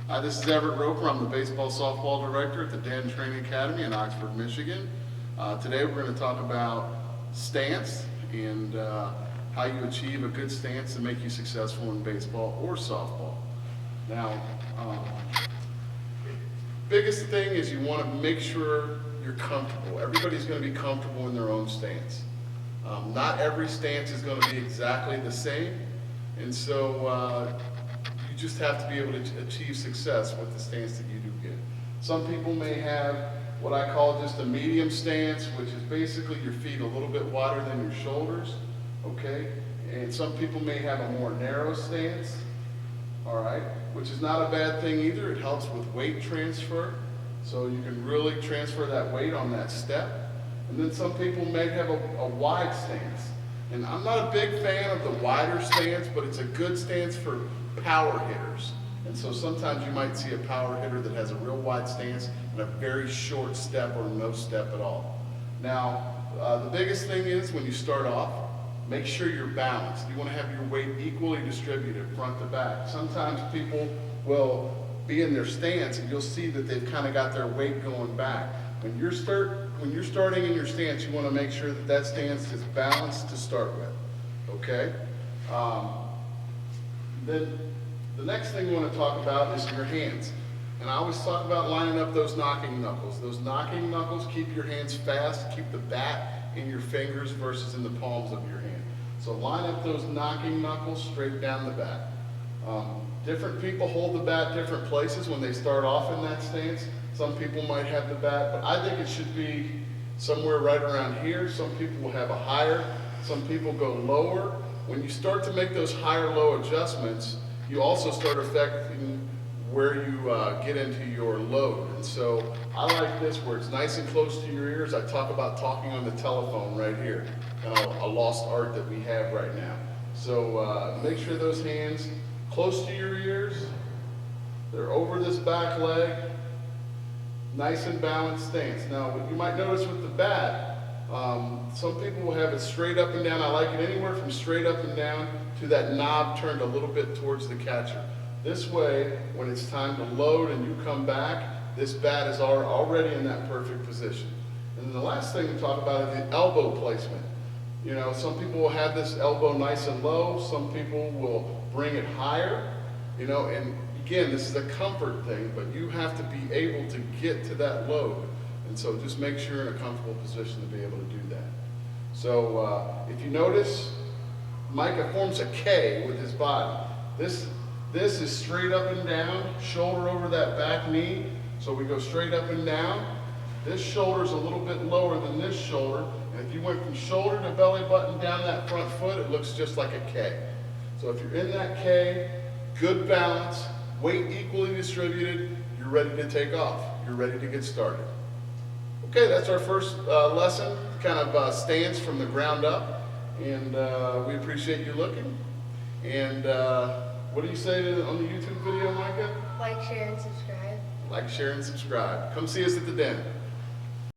Hi, this is Everett Roper. I'm the baseball softball director at the Den Training Academy in Oxford, Michigan. Today we're going to talk about stance and how you achieve a good stance to make you successful in baseball or softball. Now, biggest thing is you want to make sure you're comfortable. Everybody's going to be comfortable in their own stance. Not every stance is going to be exactly the same, and so you just have to be able to achieve success with the stance that you do get. Some people may have what I call just a medium stance, which is basically your feet a little bit wider than your shoulders, okay? And some people may have a more narrow stance, all right, which is not a bad thing either. It helps with weight transfer, so you can really transfer that weight on that step. And then some people may have a wide stance. And I'm not a big fan of the wider stance, but it's a good stance for power hitters. And so sometimes you might see a power hitter that has a real wide stance and a very short step or no step at all. Now, the biggest thing is when you start off, make sure you're balanced. You want to have your weight equally distributed front to back. Sometimes people will be in their stance and you'll see that they've kind of got their weight going back. When you're starting in your stance, you want to make sure that that stance is balanced to start with, okay? Then the next thing we want to talk about is your hands. And I always talk about lining up those knocking knuckles. Those knocking knuckles keep your hands fast, keep the bat in your fingers versus in the palms of your hand. So line up those knocking knuckles straight down the bat. Different people hold the bat different places when they start off in that stance. Some people might have the bat, but I think it should be somewhere right around here. Some people will have a higher, some people go lower. When you start to make those higher-low adjustments, you also start affecting where you get into your load. And so I like this where it's nice and close to your ears. I talk about talking on the telephone right here, kind of a lost art that we have right now. So make sure those hands close to your ears, they're over this back leg, nice and balanced stance. Now, what you might notice with the bat, some people will have it straight up and down. I like it anywhere from straight up and down to that knob turned a little bit towards the catcher. This way, when it's time to load and you come back, this bat is already in that perfect position. And then the last thing we talk about is the elbow placement. You know, some people will have this elbow nice and low. Some people will bring it higher, you know, and again, this is a comfort thing, but you have to be able to get to that load. And so just make sure you're in a comfortable position to be able to do that. So if you notice, Micah forms a K with his body. This is straight up and down, shoulder over that back knee. So we go straight up and down. This shoulder is a little bit lower than this shoulder. And if you went from shoulder to belly button down that front foot, it looks just like a K. So if you're in that K, good balance, weight equally distributed, you're ready to take off. You're ready to get started. Okay, that's our first lesson, kind of stance from the ground up. And we appreciate you looking. And what do you say on the YouTube video, Micah? Like, share, and subscribe. Like, share, and subscribe. Come see us at the Den.